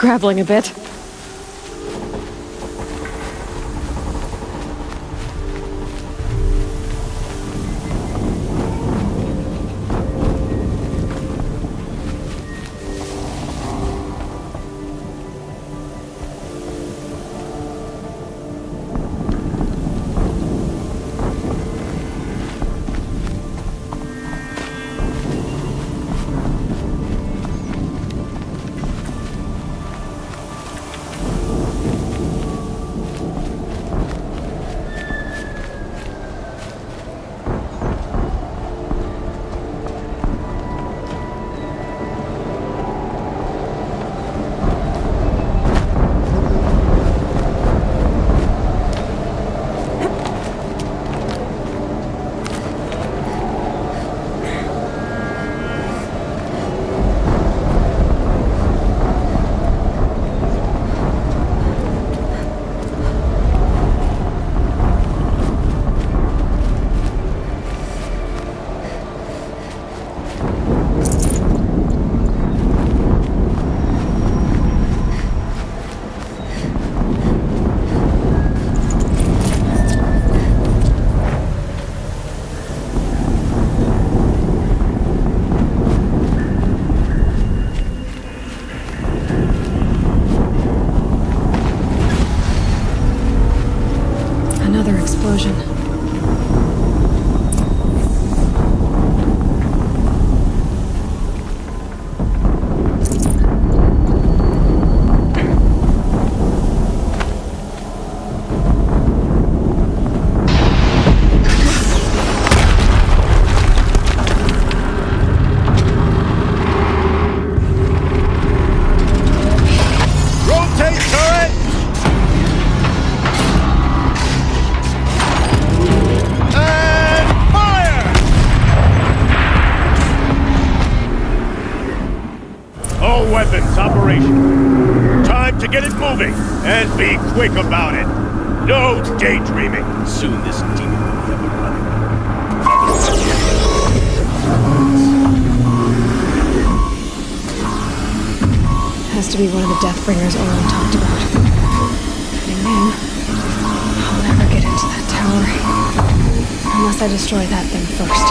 Scrabbling a bit. Explosion. Weapons operation. Time to get it moving, and be quick about it. No daydreaming. Soon this demon will be up and running. Has to be one of the Deathbringers Owen talked about. Fitting name. I'll never get into that tower. Unless I destroy that thing first.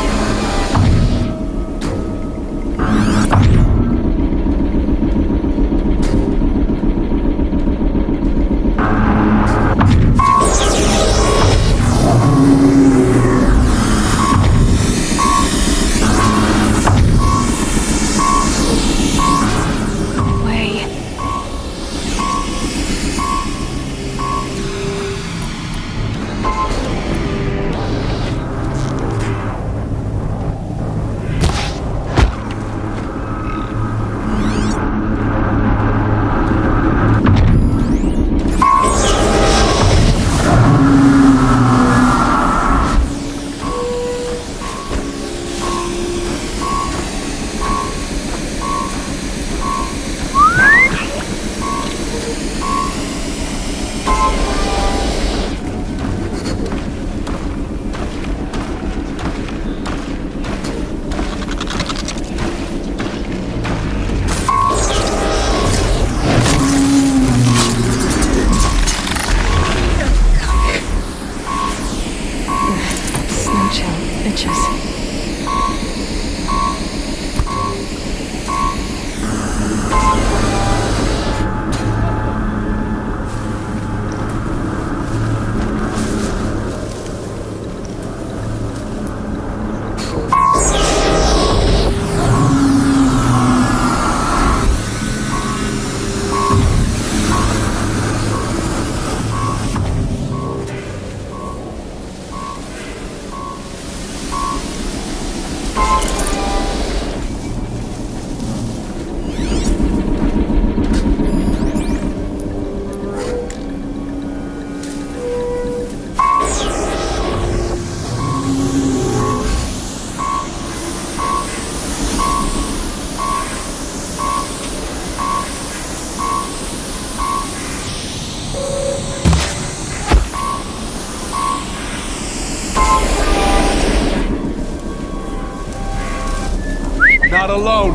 not alone.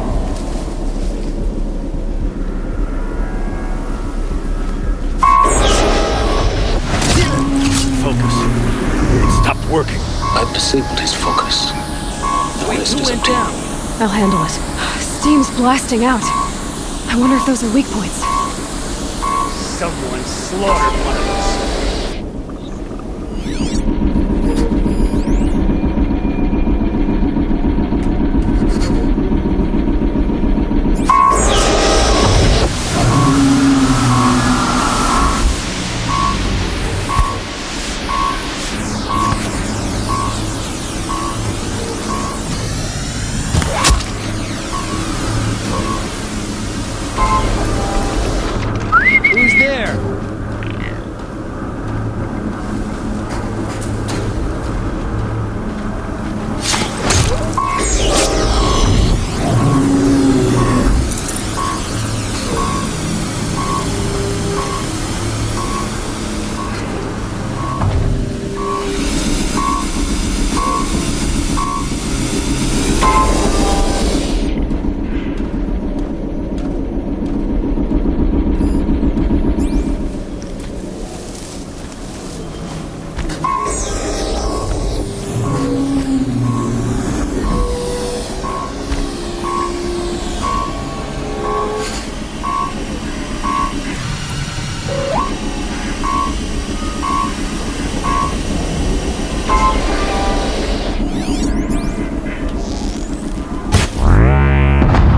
Focus. It stopped working. I disabled his focus. The Wait, rest who is went up to you. down? I'll handle it. Steam's blasting out. I wonder if those are weak points. Someone slaughtered one of us. Who's there?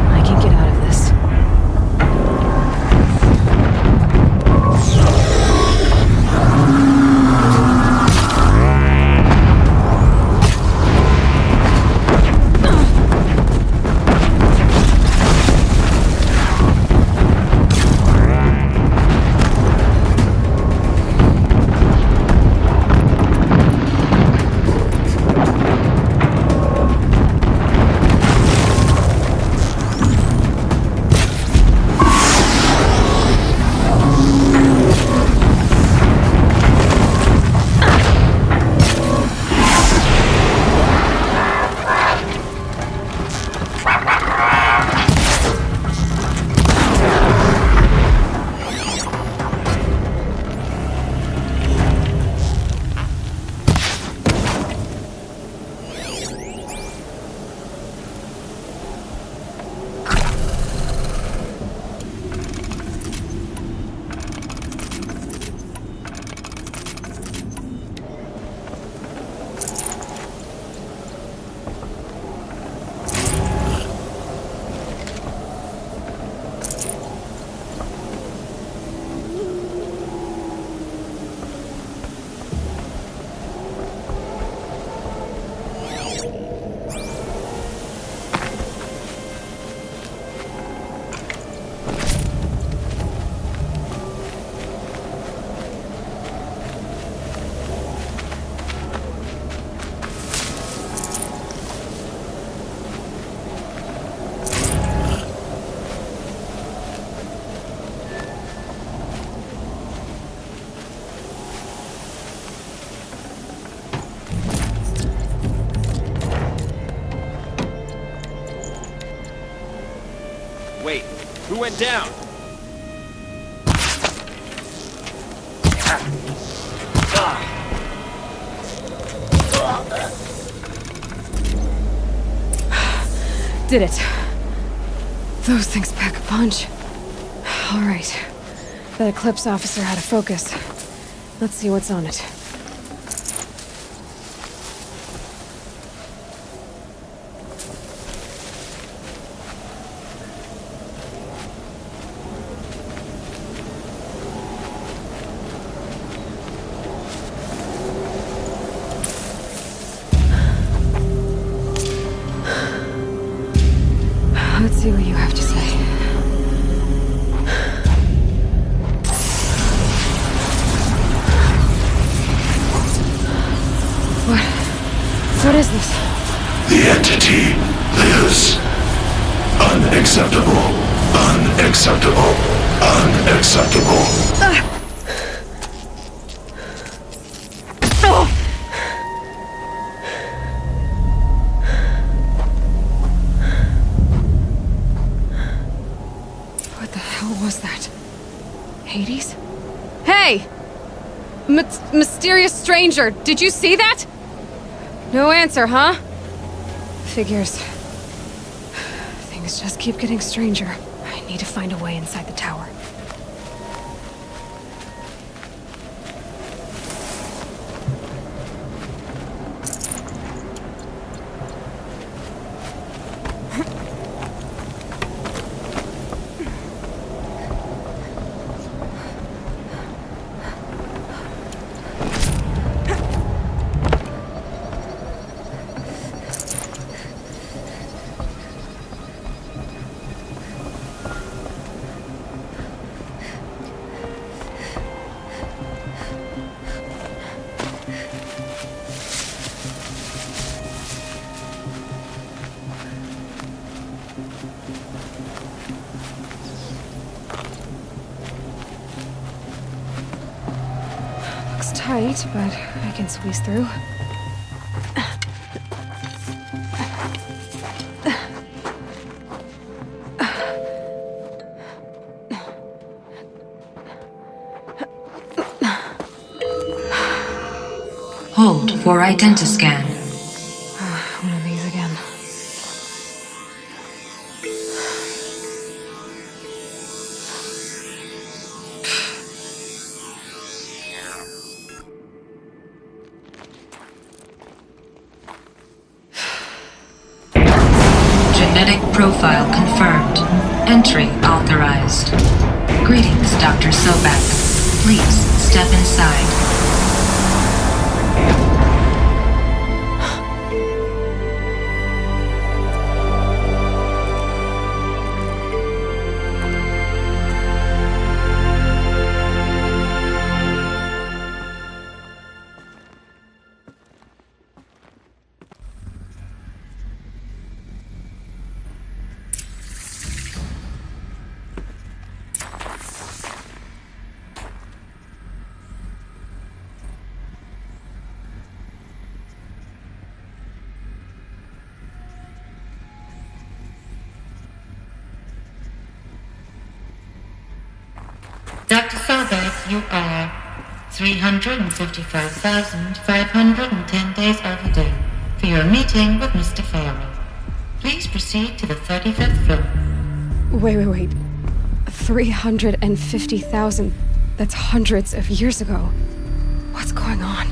I can get out of this. Wait, who went down? Did it. Those things pack a punch. All right. That Eclipse officer had a focus. Let's see what's on it. Let's see what you have to say. What is this? The entity lives. Unacceptable. Unacceptable. Unacceptable. Mysterious stranger, did you see that? No answer, huh? Figures. Things just keep getting stranger. I need to find a way inside the tower. Tight, but I can squeeze through. Hold for identiscan. One of these again. Genetic profile confirmed. Entry authorized. Greetings, Dr. Sobek. Please step inside. Dr. Sobek, you are 355,510 days overdue for your meeting with Mr. Farrell. Please proceed to the 35th floor. Wait. 350,000. That's hundreds of years ago. What's going on?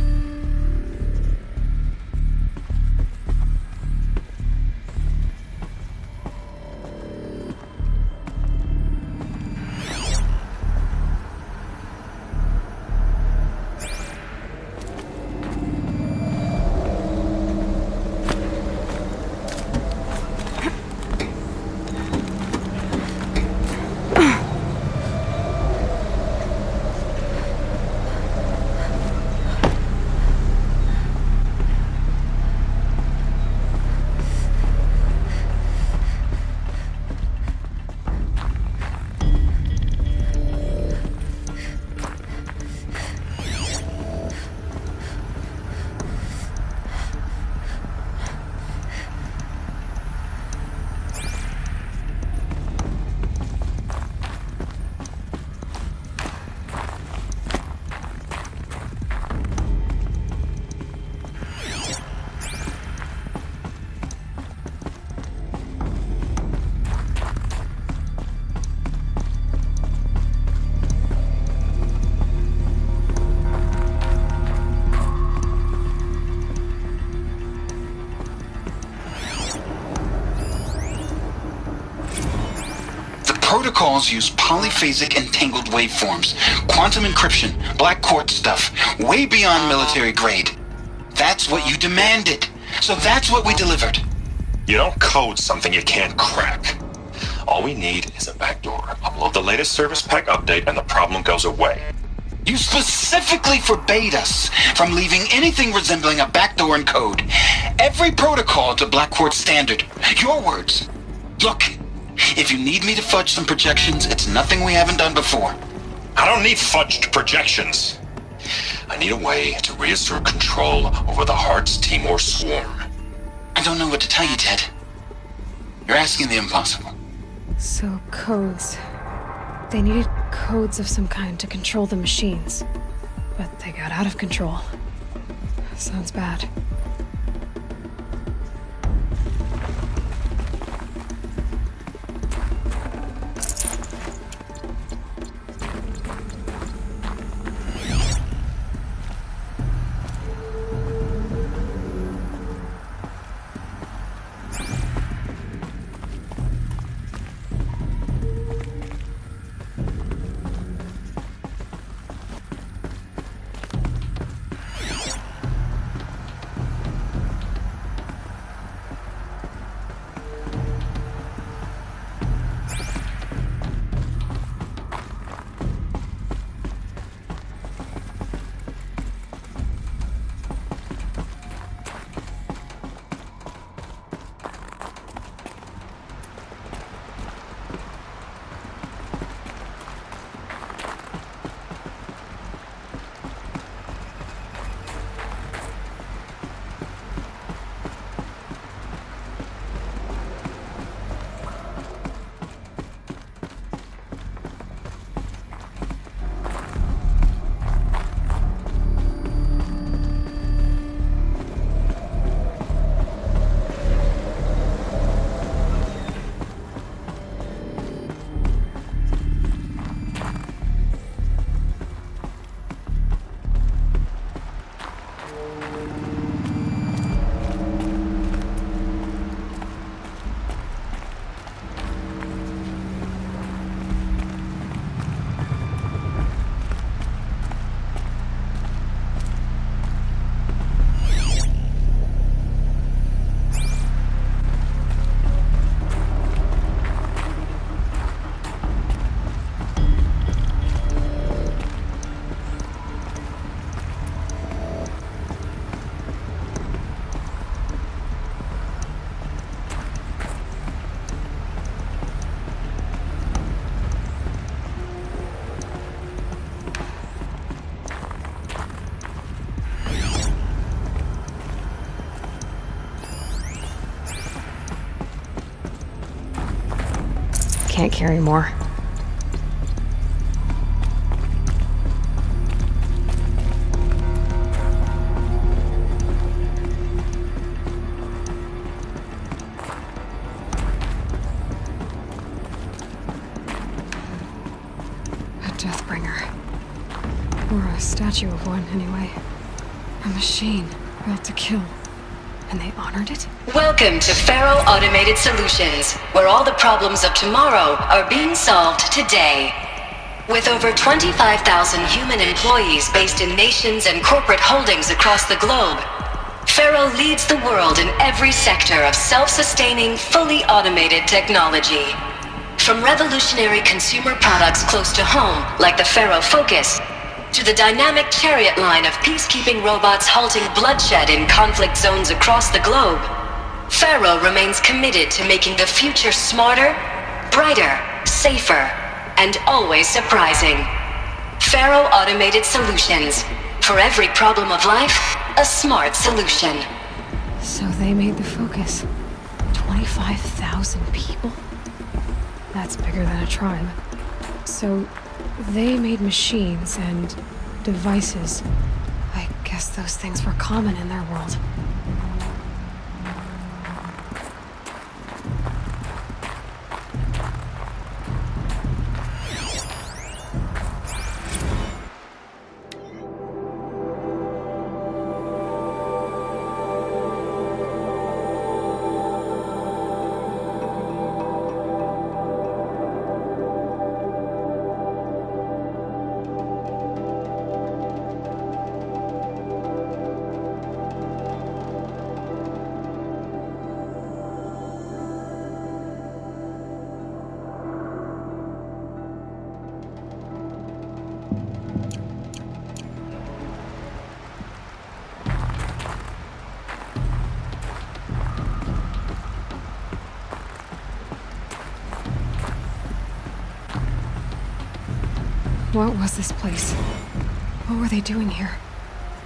Protocols use polyphasic entangled waveforms, quantum encryption, black quartz stuff, way beyond military grade. That's what you demanded, so that's what we delivered. You don't code something you can't crack. All we need is a backdoor. Upload the latest service pack update and the problem goes away. You specifically forbade us from leaving anything resembling a backdoor in code. Every protocol to black quartz standard. Your words. Look. If you need me to fudge some projections, it's nothing we haven't done before. I don't need fudged projections. I need a way to reassert control over the Heart's Timor swarm. I don't know what to tell you, Ted. You're asking the impossible. So, codes. They needed codes of some kind to control the machines. but they got out of control. Sounds bad. Can't carry more. A Deathbringer. Or a statue of one, anyway. A machine built to kill. And they honored it? Welcome to Faro Automated Solutions, where all the problems of tomorrow are being solved today. With over 25,000 human employees based in nations and corporate holdings across the globe, Faro leads the world in every sector of self-sustaining, fully automated technology. From revolutionary consumer products close to home, like the Faro Focus, to the dynamic chariot line of peacekeeping robots halting bloodshed in conflict zones across the globe, Faro remains committed to making the future smarter, brighter, safer, and always surprising. Faro Automated Solutions. For every problem of life, a smart solution. So they made the Focus. 25,000 people? That's bigger than a tribe. So they made machines and devices. I guess those things were common in their world. What was this place? What were they doing here?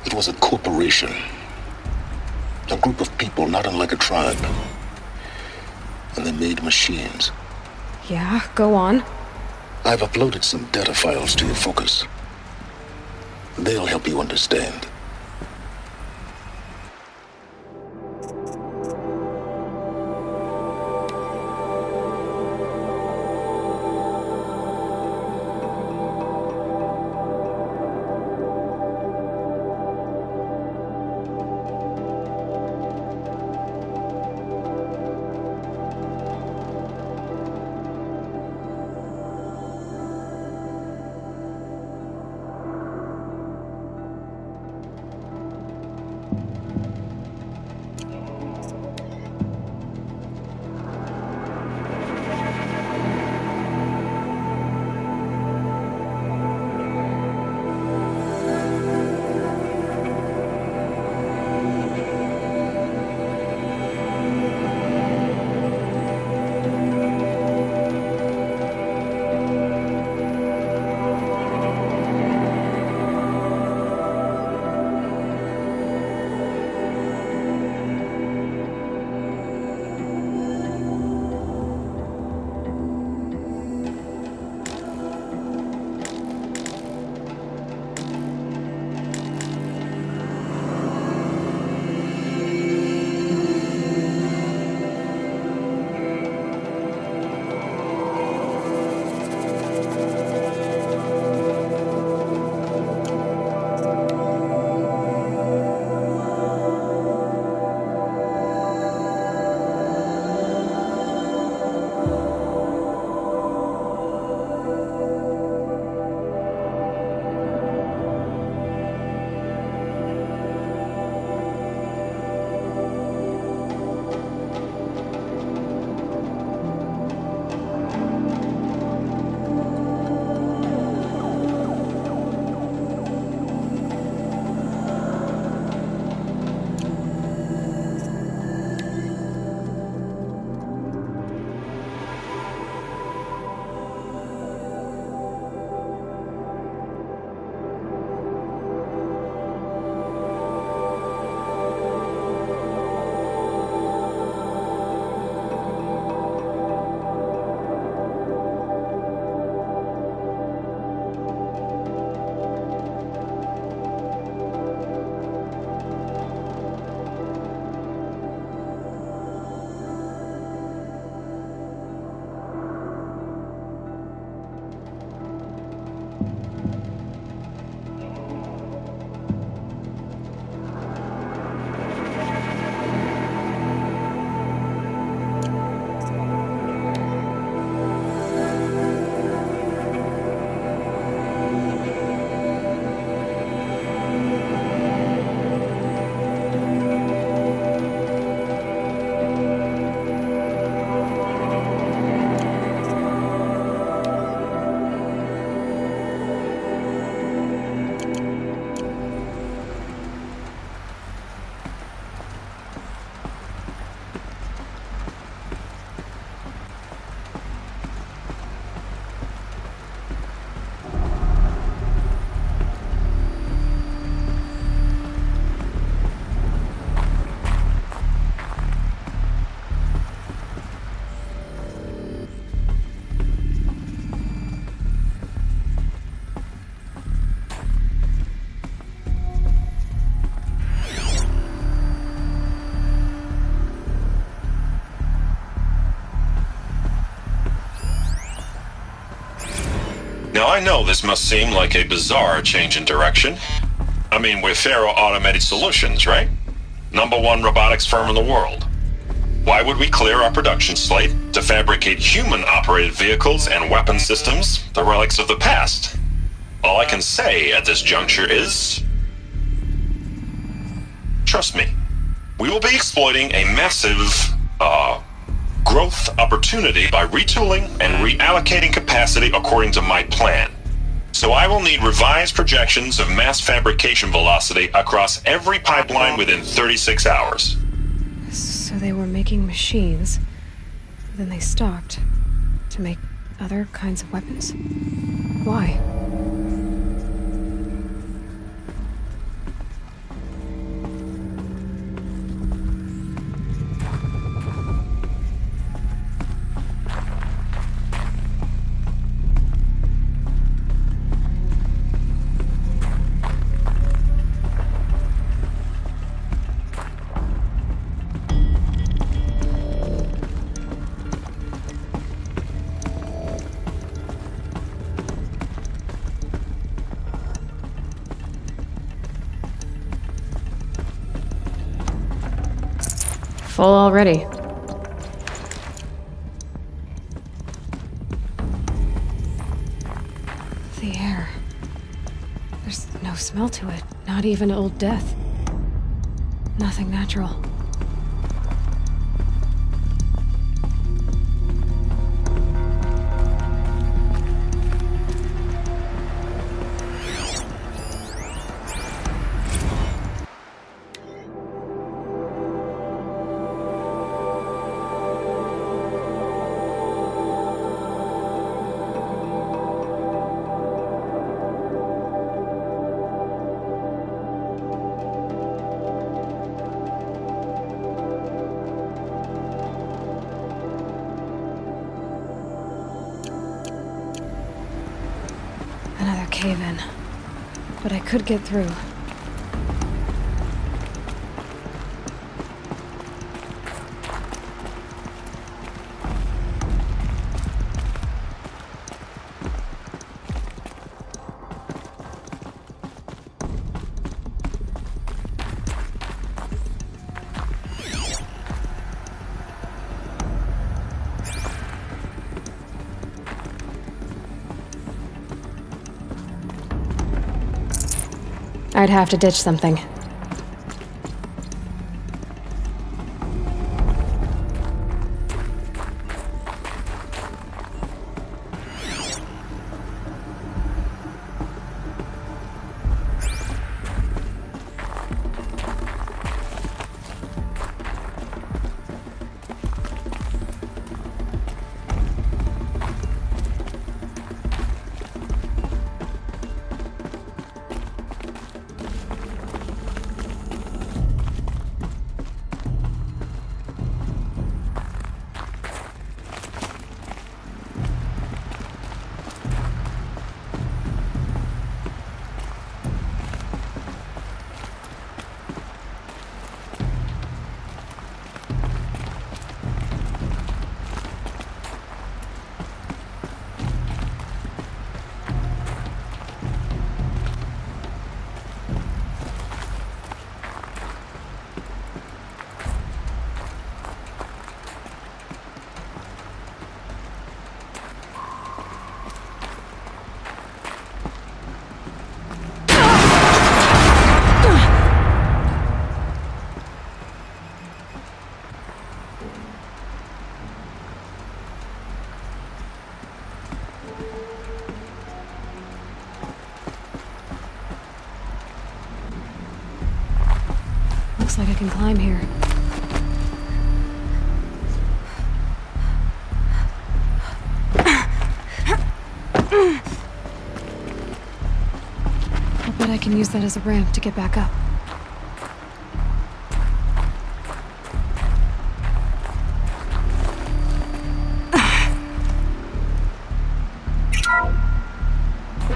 It was a corporation. A group of people not unlike a tribe. And they made machines. Yeah, go on. I've uploaded some data files to your Focus. They'll help you understand. Now, I know this must seem like a bizarre change in direction. I mean, we're Faro Automated Solutions, right? #1 robotics firm in the world. Why would we clear our production slate to fabricate human-operated vehicles and weapon systems, the relics of the past? All I can say at this juncture is... trust me, we will be exploiting a massive, growth opportunity by retooling and reallocating capacity according to my plan. So I will need revised projections of mass fabrication velocity across every pipeline within 36 hours. So they were making machines, then they stopped to make other kinds of weapons? Why? full already. The air. There's no smell to it, not even old death. Nothing natural. Another cave-in. But I could get through. I'd have to ditch something. Looks like I can climb here. I'll bet I can use that as a ramp to get back up.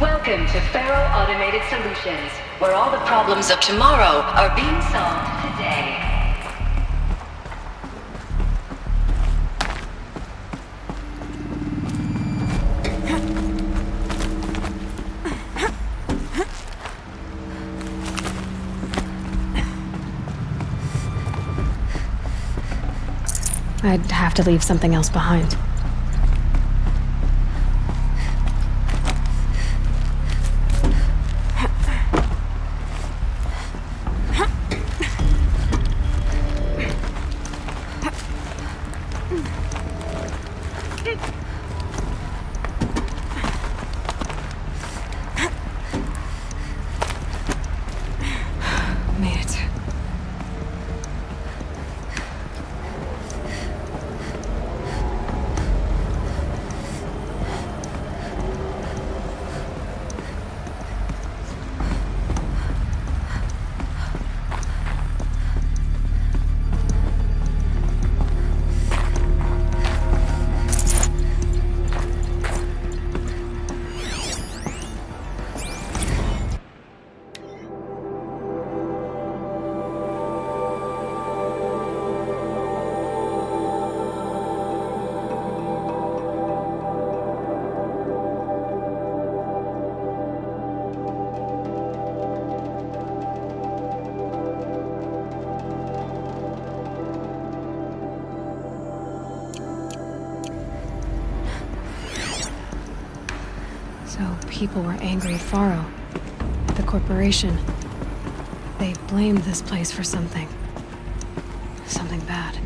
Welcome to Faro Automated Solutions, where all the problems of tomorrow are being solved today. I'd have to leave something else behind. Made it. people were angry at Faro, at the corporation. They blamed this place for something. Something bad.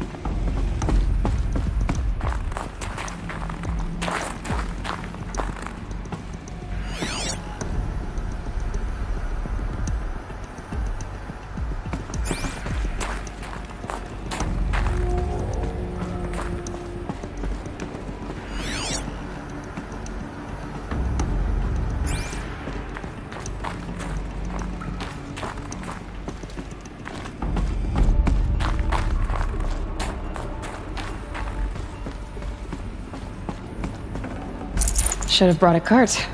Should have brought a cart.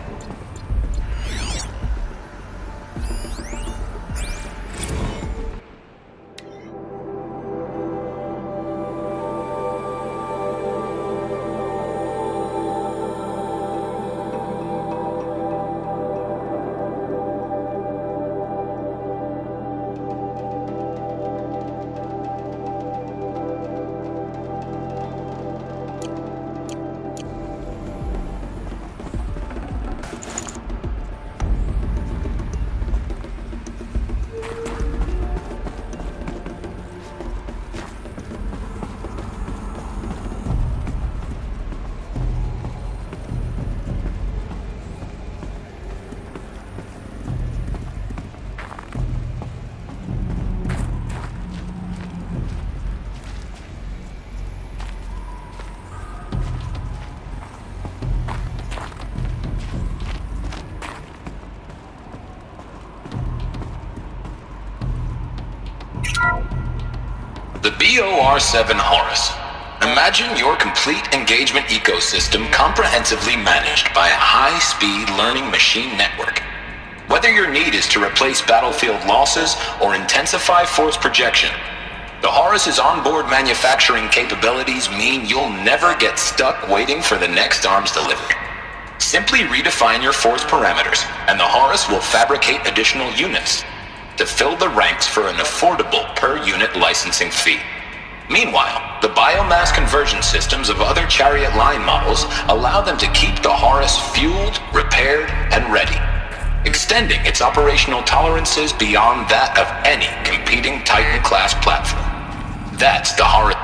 The BOR-7 Horus. Imagine your complete engagement ecosystem comprehensively managed by a high-speed learning machine network. Whether your need is to replace battlefield losses or intensify force projection, the Horus's onboard manufacturing capabilities mean you'll never get stuck waiting for the next arms delivery. Simply redefine your force parameters, and the Horus will fabricate additional units to fill the ranks for an affordable per-unit licensing fee. Meanwhile, the biomass conversion systems of other Chariot line models allow them to keep the Horus fueled, repaired, and ready, extending its operational tolerances beyond that of any competing Titan-class platform. That's the Horus.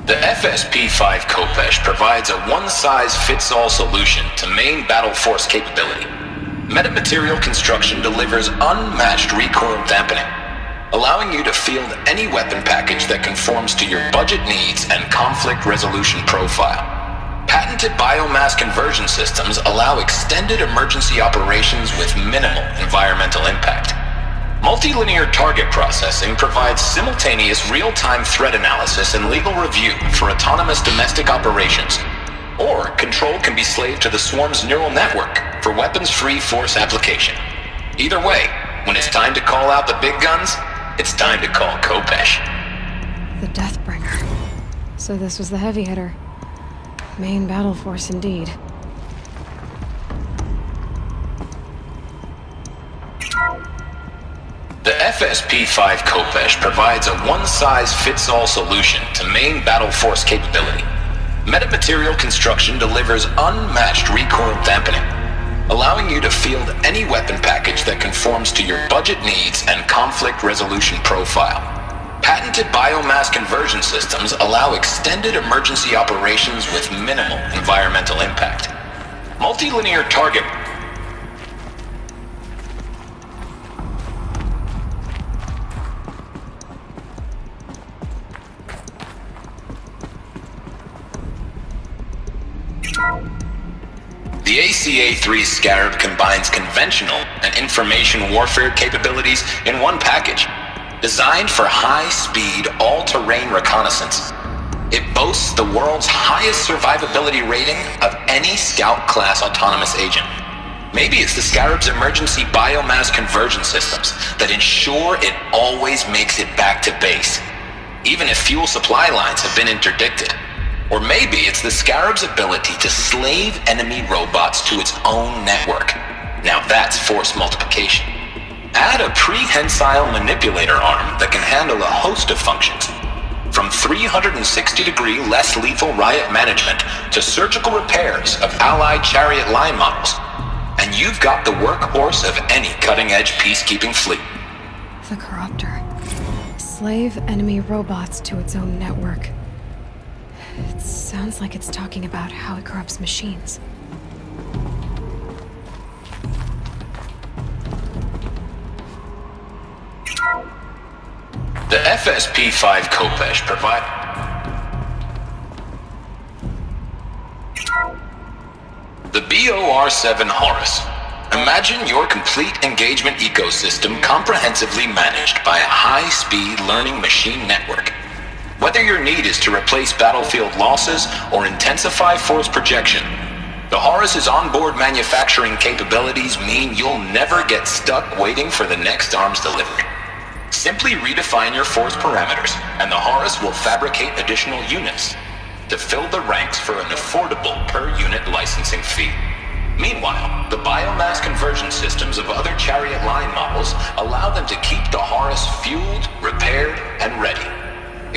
The FSP-5 Kopesh provides a one-size-fits-all solution to main battle force capability. Metamaterial construction delivers unmatched recoil dampening, allowing you to field any weapon package that conforms to your budget needs and conflict resolution profile. Patented biomass conversion systems allow extended emergency operations with minimal environmental impact. Multilinear target processing provides simultaneous real-time threat analysis and legal review for autonomous domestic operations. Or control can be slaved to the Swarm's neural network for weapons-free force application. Either way, when it's time to call out the big guns, it's time to call Kopesh. The Deathbringer. So this was the heavy hitter. Main battle force indeed. The FSP-5 Kopesh provides a one-size-fits-all solution to main battle force capability. Metamaterial construction delivers unmatched recoil dampening, allowing you to field any weapon package that conforms to your budget needs and conflict resolution profile. Patented biomass conversion systems allow extended emergency operations with minimal environmental impact. Multilinear target. The ACA-3 Scarab combines conventional and information warfare capabilities in one package, designed for high-speed, all-terrain reconnaissance. It boasts the world's highest survivability rating of any Scout-class autonomous agent. Maybe it's the Scarab's emergency biomass conversion systems that ensure it always makes it back to base, even if fuel supply lines have been interdicted. Or maybe it's the Scarab's ability to slave enemy robots to its own network. Now that's force multiplication. Add a prehensile manipulator arm that can handle a host of functions, from 360-degree less lethal riot management to surgical repairs of allied chariot line models, and you've got the workhorse of any cutting-edge peacekeeping fleet. The Corruptor. Slave enemy robots to its own network. It sounds like it's talking about how it corrupts machines. The FSP-5 Kopesh provide... The BOR-7 Horus. Imagine your complete engagement ecosystem comprehensively managed by a high-speed learning machine network. Whether your need is to replace battlefield losses or intensify force projection, the Horus's onboard manufacturing capabilities mean you'll never get stuck waiting for the next arms delivery. Simply redefine your force parameters, and the Horus will fabricate additional units to fill the ranks for an affordable per-unit licensing fee. Meanwhile, the biomass conversion systems of other chariot line models allow them to keep the Horus fueled, repaired, and ready,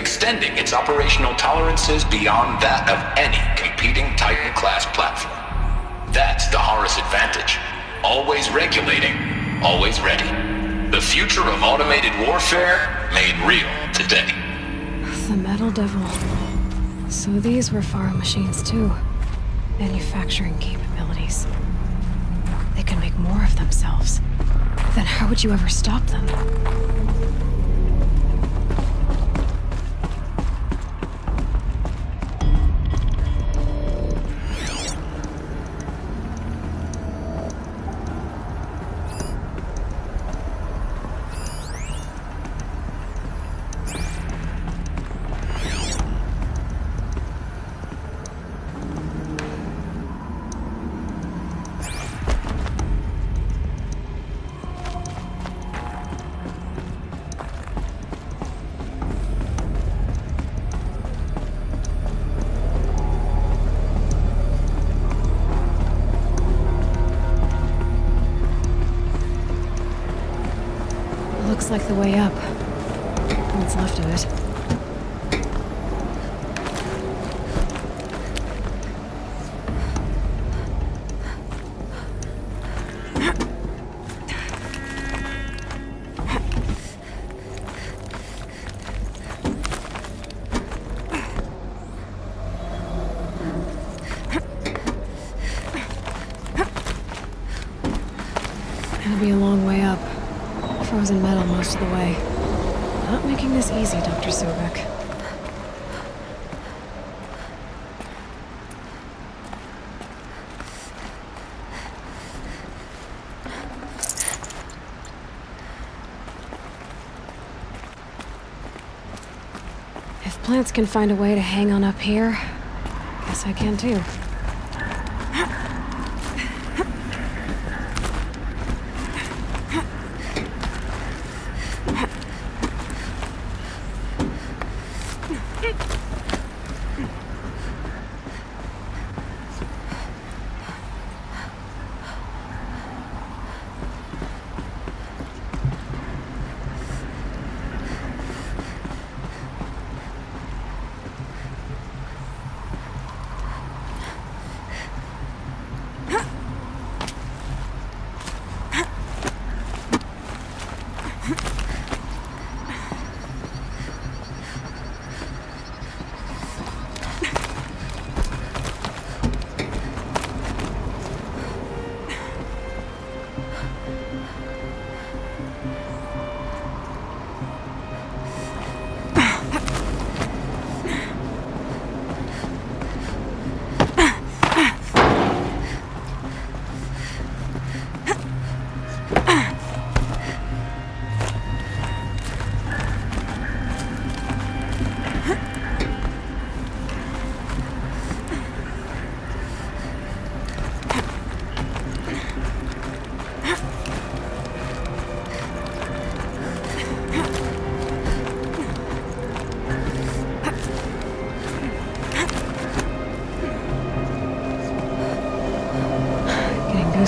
extending its operational tolerances beyond that of any competing Titan-class platform. That's the Horus advantage. Always regulating, always ready. The future of automated warfare made real today. The Metal Devil. So these were Faro machines too. Manufacturing capabilities. They can make more of themselves. Then how would you ever stop them? Looks like the way up. What's left of it. It'll be a long way up. Frozen metal most of the way. Not making this easy, Dr. Sobek. If plants can find a way to hang on up here, guess I can too.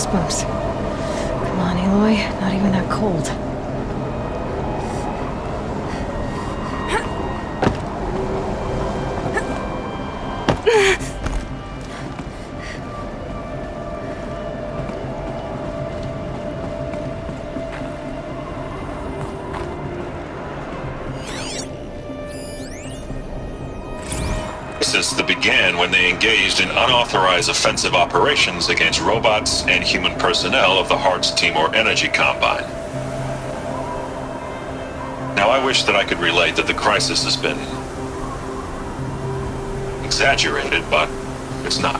goosebumps. Come on, Aloy. Not even that cold. This began when they engaged in unauthorized offensive operations against robots and human personnel of the Hearts Timor Energy Combine. Now, I wish that I could relate that the crisis has been exaggerated, but it's not.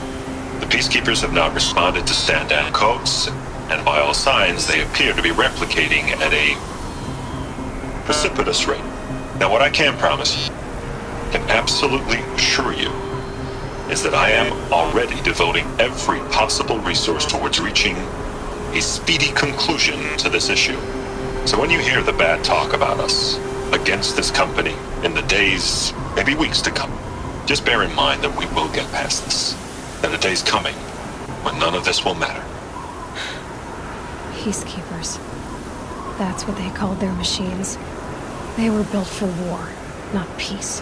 The Peacekeepers have not responded to stand-down codes, and by all signs, they appear to be replicating at a precipitous rate. Now, what I can promise, can absolutely assure you, is that I am already devoting every possible resource towards reaching a speedy conclusion to this issue. So when you hear the bad talk about us against this company in the days, maybe weeks to come, just bear in mind that we will get past this. That a day's coming when none of this will matter. Peacekeepers. That's what they called their machines. They were built for war, not peace.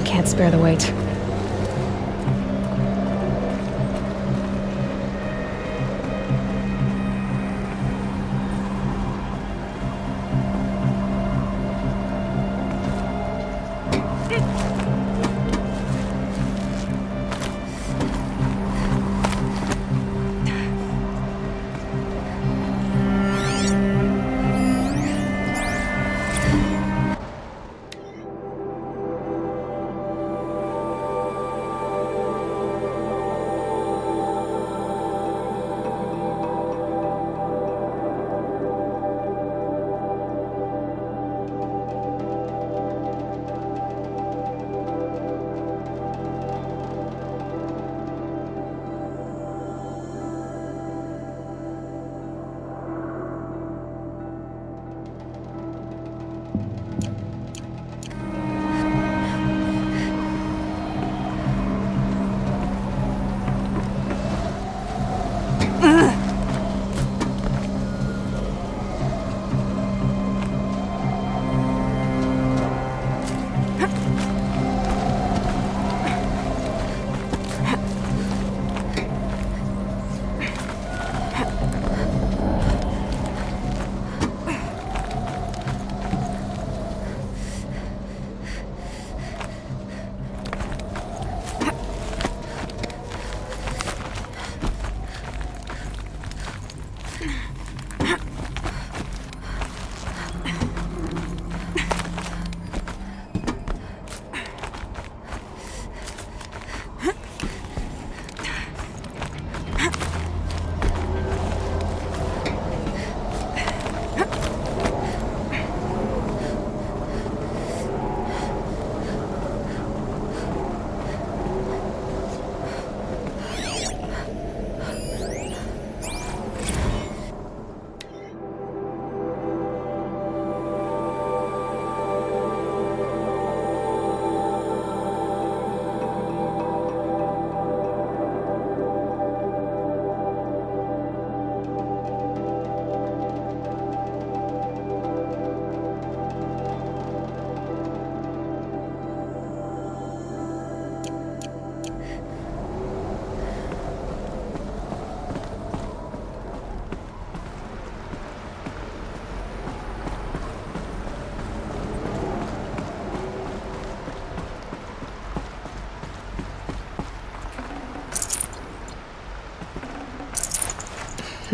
Can't spare the weight.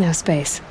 No space.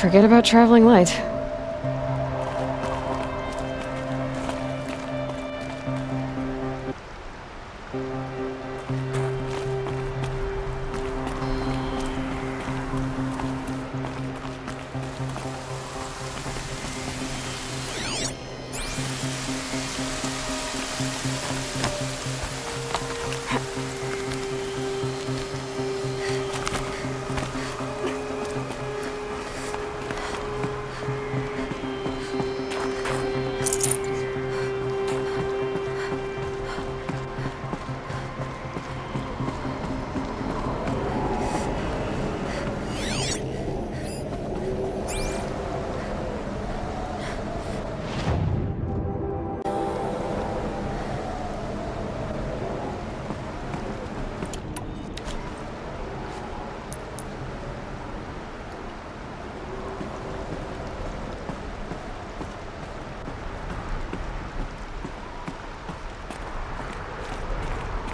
Forget about traveling light.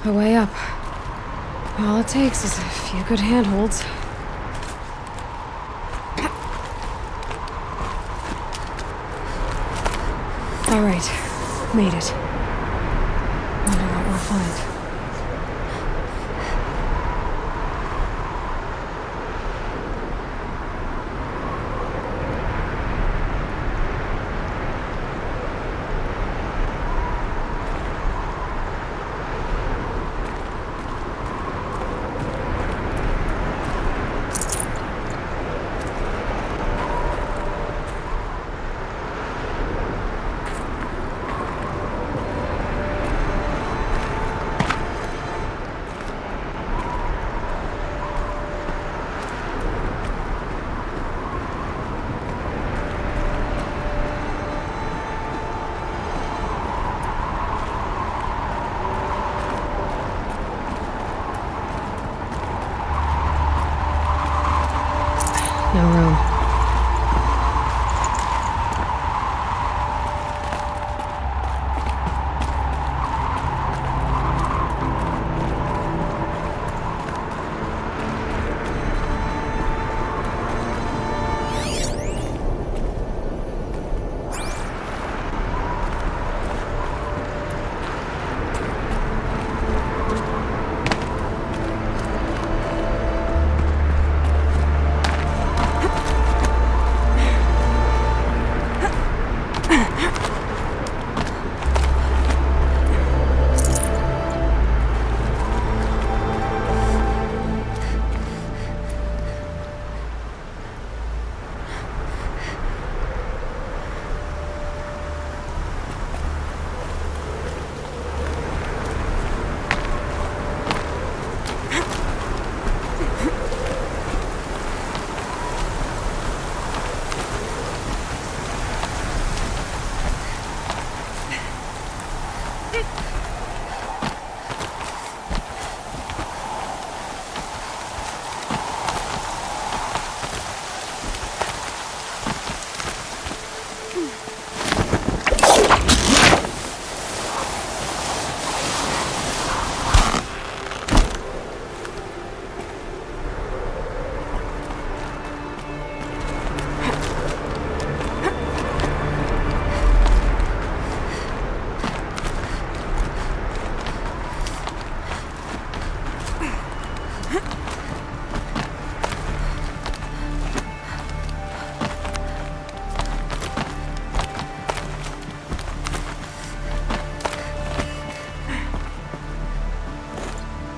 A way up. All it takes is a few good handholds. All right, made it. Wonder what we'll find.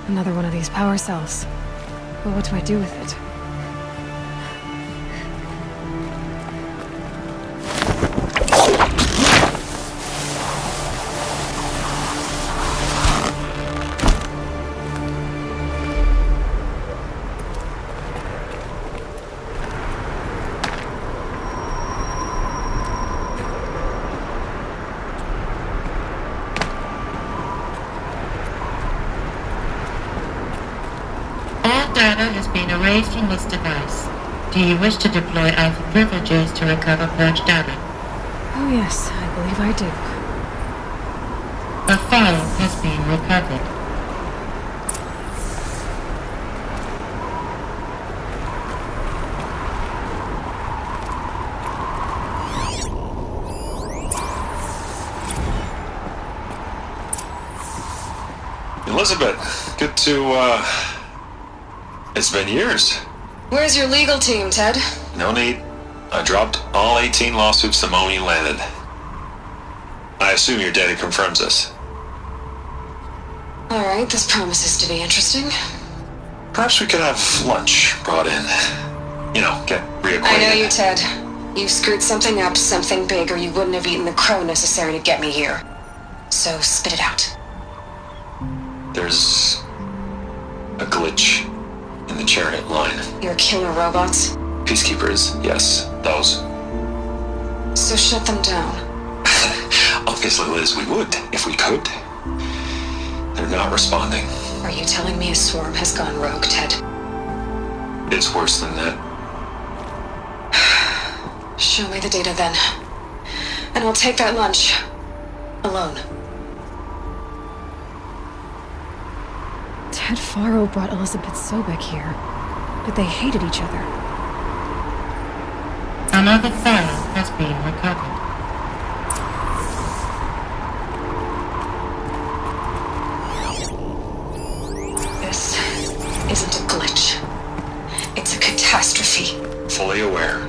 Another one of these power cells. But what do I do with it? Data has been erased from this device. Do you wish to deploy Alpha privileges to recover purged data? Oh yes, I believe I do. A file has been recovered. Elizabeth, good to, It's been years. Where's your legal team, Ted? No need. I dropped all 18 lawsuits the moment you landed. I assume your data confirms this. Alright, this promises to be interesting. Perhaps we could have lunch brought in. You know, get reacquainted. I know you, Ted. You screwed something up, something big, or you wouldn't have eaten the crow necessary to get me here. So spit it out. There's a glitch in the chariot line. Your killer robots? Peacekeepers, yes, those. So shut them down. Obviously, Liz, we would, if we could. They're not responding. Are you telling me a swarm has gone rogue, Ted? It's worse than that. Show me the data then. And I'll take that lunch. Alone. Ted Faro brought Elizabeth Sobek here, but they hated each other. Another file has been recovered. This isn't a glitch. It's a catastrophe. Fully aware.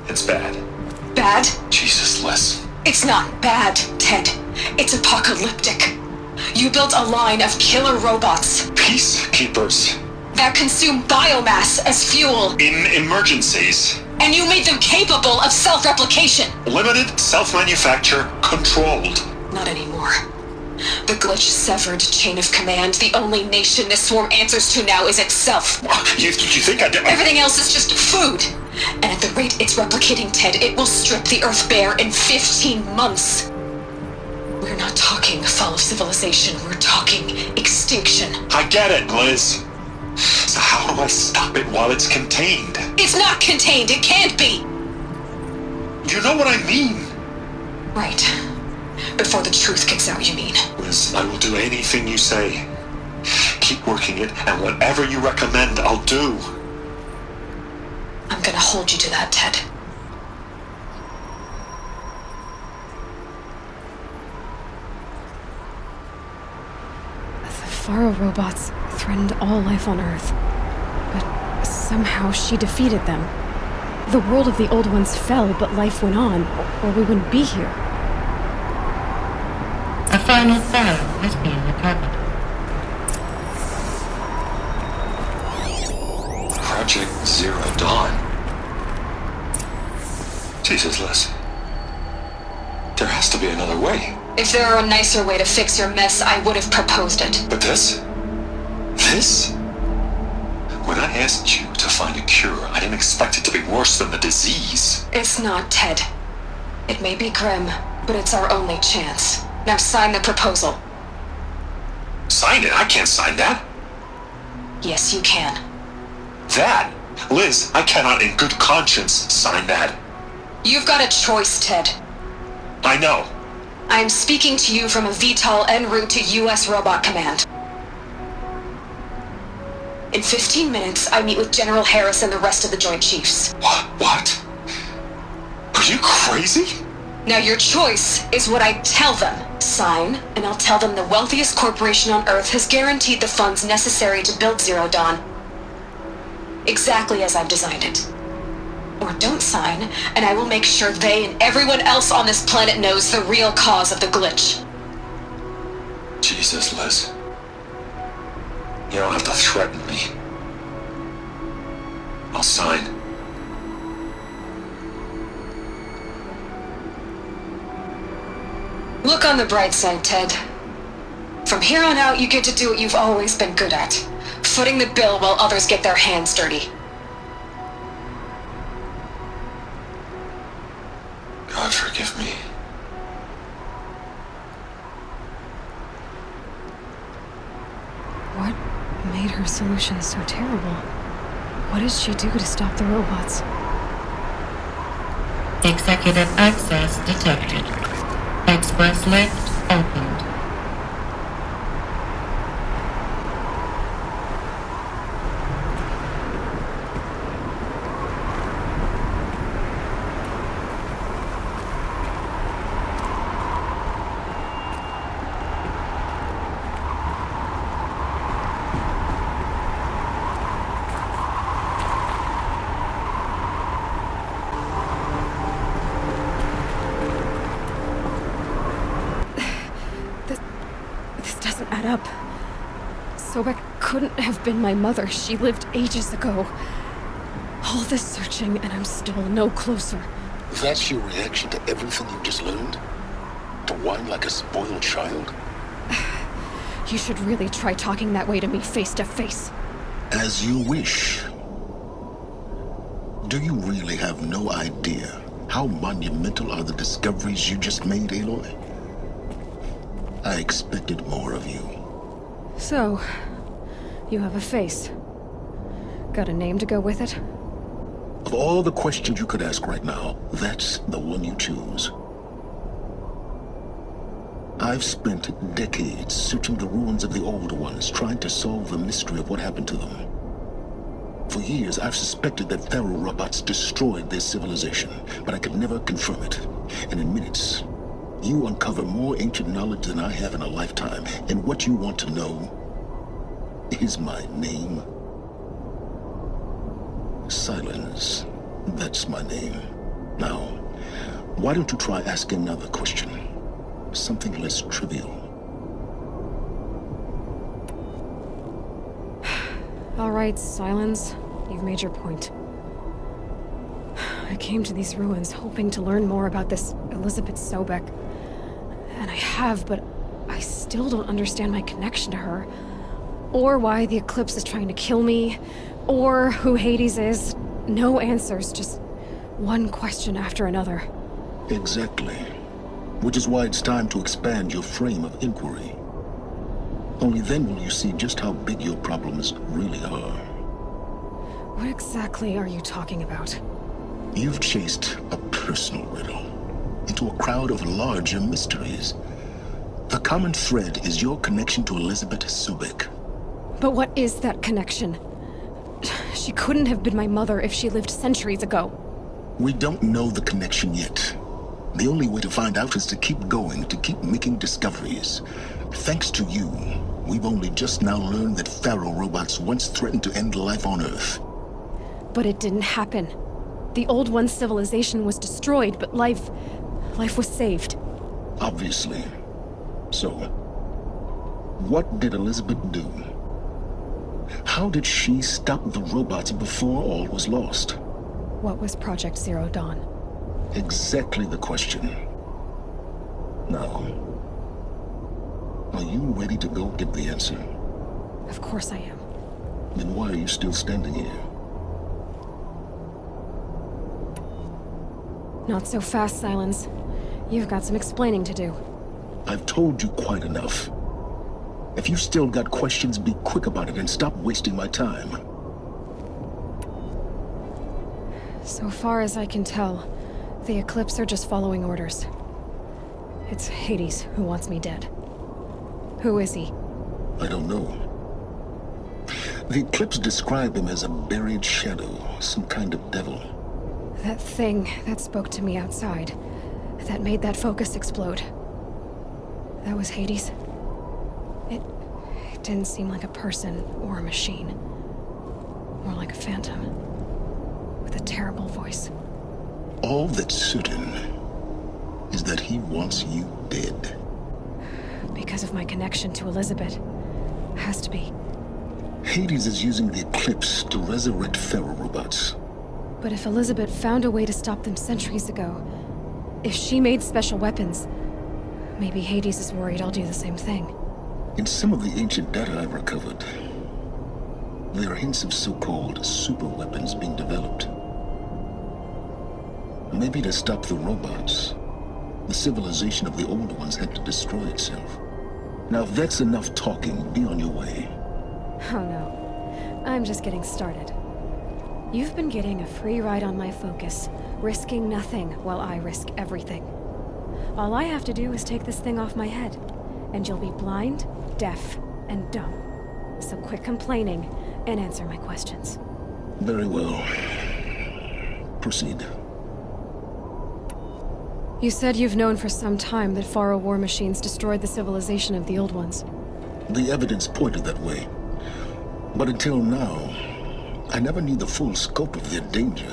It's bad. Bad? Jesus, Liz. It's not bad, Ted. It's apocalyptic. You built a line of killer robots Peacekeepers. that consume biomass as fuel, In emergencies. and you made them capable of self-replication. Limited, self-manufacture, controlled. Not anymore. The glitch severed chain of command. The only nation this swarm answers to now is itself. You think I did? Everything else is just food. And at the rate it's replicating, Ted, it will strip the Earth bare in 15 months. We're not talking fall of civilization. We're talking extinction. I get it, Liz. So how do I stop it while it's contained? It's not contained. It can't be. You know what I mean? Right. Before the truth kicks out, you mean? Liz, I will do anything you say. Keep working it, and whatever you recommend, I'll do. I'm gonna hold you to that, Ted. The Faro robots threatened all life on Earth, but somehow she defeated them. The world of the old ones fell, but life went on, or we wouldn't be here. A final file has been recovered. Project Zero Dawn. Jesus, Liz. There has to be another way. If there were a nicer way to fix your mess, I would have proposed it. But this? This? When I asked you to find a cure, I didn't expect it to be worse than the disease. It's not, Ted. It may be grim, but it's our only chance. Now sign the proposal. Sign it? I can't sign that. Yes, you can. That? Liz, I cannot in good conscience sign that. You've got a choice, Ted. I know. I'm speaking to you from a VTOL en route to U.S. Robot Command. In 15 minutes, I meet with General Harris and the rest of the Joint Chiefs. What? Are you crazy? Now your choice is what I tell them. Sign, and I'll tell them the wealthiest corporation on Earth has guaranteed the funds necessary to build Zero Dawn. Exactly as I've designed it. Or don't sign, and I will make sure they and everyone else on this planet knows the real cause of the glitch. Jesus, Liz. You don't have to threaten me. I'll sign. Look on the bright side, Ted. From here on out, you get to do what you've always been good at. Footing the bill while others get their hands dirty. God forgive me. What made her solution so terrible? What did she do to stop the robots? Executive access detected. Express lift opened. Add up. Sobek couldn't have been my mother. She lived ages ago. All this searching, and I'm still no closer. That's your reaction to everything you just learned? To whine like a spoiled child? You should really try talking that way to me face to face. As you wish. Do you really have no idea how monumental are the discoveries you just made, Aloy? I expected more of you. So, you have a face. Got a name to go with it? Of all the questions you could ask right now, that's the one you choose. I've spent decades searching the ruins of the older ones, trying to solve the mystery of what happened to them. For years, I've suspected that Pharaoh robots destroyed their civilization, but I could never confirm it. And in minutes, you uncover more ancient knowledge than I have in a lifetime, and what you want to know is my name. Silence. That's my name. Now, why don't you try asking another question? Something less trivial. All right, Silence. You've made your point. I came to these ruins hoping to learn more about this Elizabeth Sobek. And I have, but I still don't understand my connection to her. Or why the Eclipse is trying to kill me. Or who Hades is. No answers, just one question after another. Exactly. Which is why it's time to expand your frame of inquiry. Only then will you see just how big your problems really are. What exactly are you talking about? You've chased a personal riddle into a crowd of larger mysteries. The common thread is your connection to Elizabeth Sobek. But what is that connection? She couldn't have been my mother if she lived centuries ago. We don't know the connection yet. The only way to find out is to keep going, to keep making discoveries. Thanks to you, we've only just now learned that Pharaoh robots once threatened to end life on Earth. But it didn't happen. The Old One's civilization was destroyed, but life was saved. Obviously. So, what did Elizabeth do? How did she stop the robots before all was lost? What was Project Zero Dawn? Exactly the question. Now, are you ready to go get the answer? Of course I am. Then why are you still standing here? Not so fast, Silence. You've got some explaining to do. I've told you quite enough. If you still got questions, be quick about it and stop wasting my time. So far as I can tell, the Eclipse are just following orders. It's Hades who wants me dead. Who is he? I don't know. The Eclipse describe him as a buried shadow, some kind of devil. That thing that spoke to me outside, that made that focus explode. That was Hades. It didn't seem like a person or a machine. More like a phantom. With a terrible voice. All that's certain is that he wants you dead. Because of my connection to Elizabeth. Has to be. Hades is using the Eclipse to resurrect Pharaoh robots. But if Elizabeth found a way to stop them centuries ago, if she made special weapons, maybe Hades is worried I'll do the same thing. In some of the ancient data I've recovered, there are hints of so-called super weapons being developed. Maybe to stop the robots, the civilization of the older ones had to destroy itself. Now, if that's enough talking, be on your way. Oh no, I'm just getting started. You've been getting a free ride on my focus, risking nothing while I risk everything. All I have to do is take this thing off my head, and you'll be blind, deaf, and dumb. So quit complaining and answer my questions. Very well. Proceed. You said you've known for some time that Pharaoh war machines destroyed the civilization of the old ones. The evidence pointed that way. But until now, I never knew the full scope of their danger.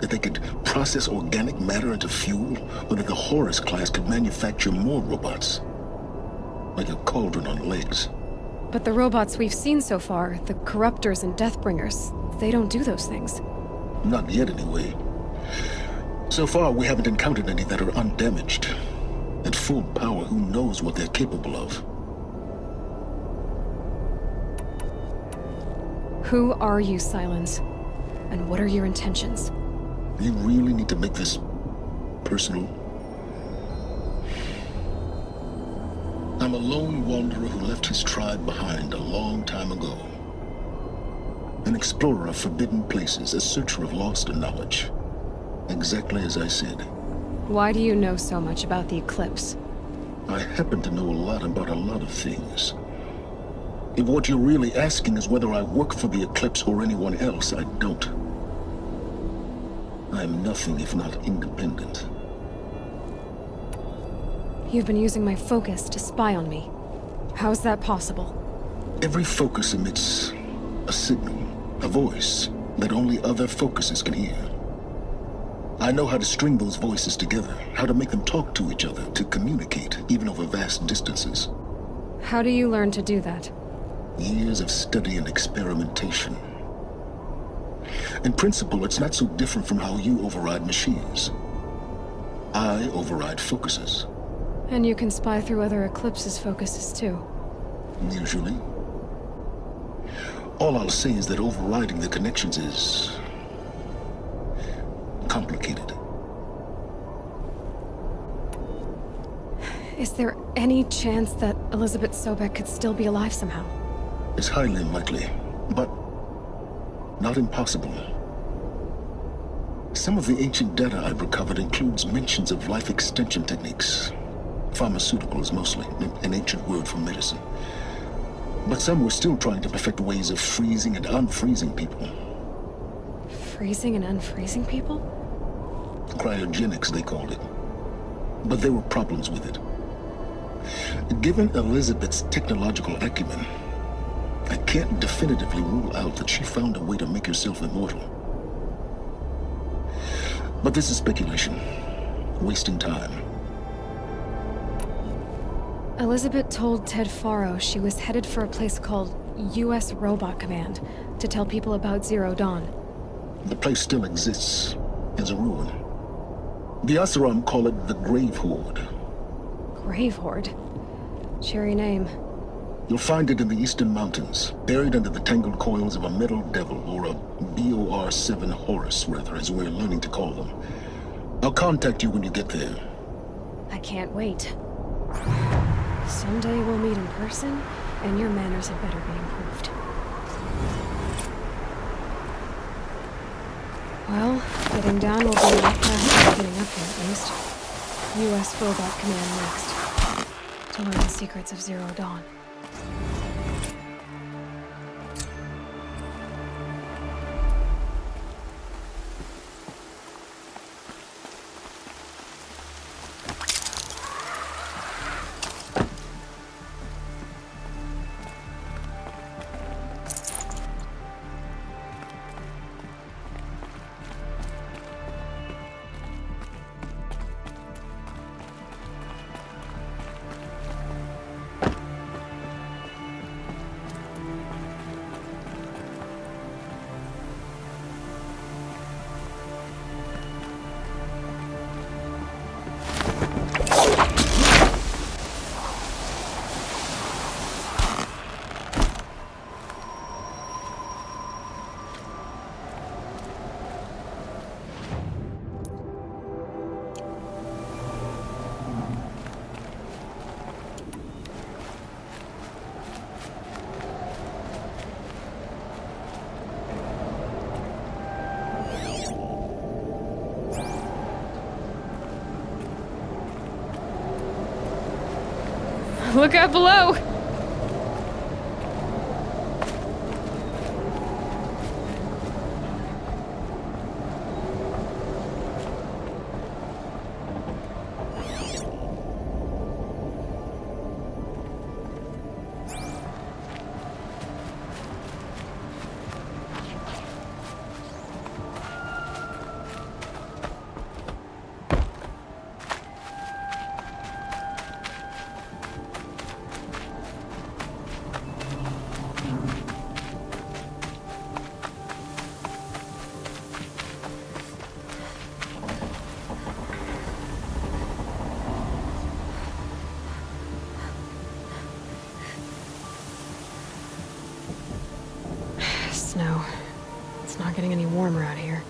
That they could process organic matter into fuel, or that the Horus class could manufacture more robots. Like a cauldron on legs. But the robots we've seen so far, the Corruptors and Deathbringers, they don't do those things. Not yet, anyway. So far, we haven't encountered any that are undamaged. At full power, who knows what they're capable of? Who are you, Silence? And what are your intentions? You really need to make this personal? I'm a lone wanderer who left his tribe behind a long time ago. An explorer of forbidden places, a searcher of lost knowledge. Exactly as I said. Why do you know so much about the Eclipse? I happen to know a lot about a lot of things. If what you're really asking is whether I work for the Eclipse or anyone else, I don't. I'm nothing if not independent. You've been using my focus to spy on me. How's that possible? Every focus emits a signal, a voice, that only other focuses can hear. I know how to string those voices together, how to make them talk to each other, to communicate, even over vast distances. How do you learn to do that? Years of study and experimentation. In principle, it's not so different from how you override machines. I override focuses. And you can spy through other Eclipse's focuses too. Usually. All I'll say is that overriding the connections is complicated. Is there any chance that Elizabeth Sobek could still be alive somehow? It's highly unlikely, but not impossible. Some of the ancient data I've recovered includes mentions of life extension techniques. Pharmaceuticals, mostly, an ancient word for medicine. But some were still trying to perfect ways of freezing and unfreezing people. Freezing and unfreezing people? Cryogenics, they called it. But there were problems with it. Given Elizabeth's technological acumen, I can't definitively rule out that she found a way to make herself immortal. But this is speculation. Wasting time. Elizabeth told Ted Faro she was headed for a place called U.S. Robot Command to tell people about Zero Dawn. The place still exists as a ruin. The Asuram call it the Grave Horde. Grave Horde? Cheery name. You'll find it in the Eastern Mountains, buried under the tangled coils of a metal devil, or a BOR-7 Horus, rather, as we're learning to call them. I'll contact you when you get there. I can't wait. Someday we'll meet in person, and your manners had better be improved. Well, getting down will be a lot faster than getting up here, at least. U.S. Robot Command next. To learn the secrets of Zero Dawn. Look out below! Snow. It's not getting any warmer out here.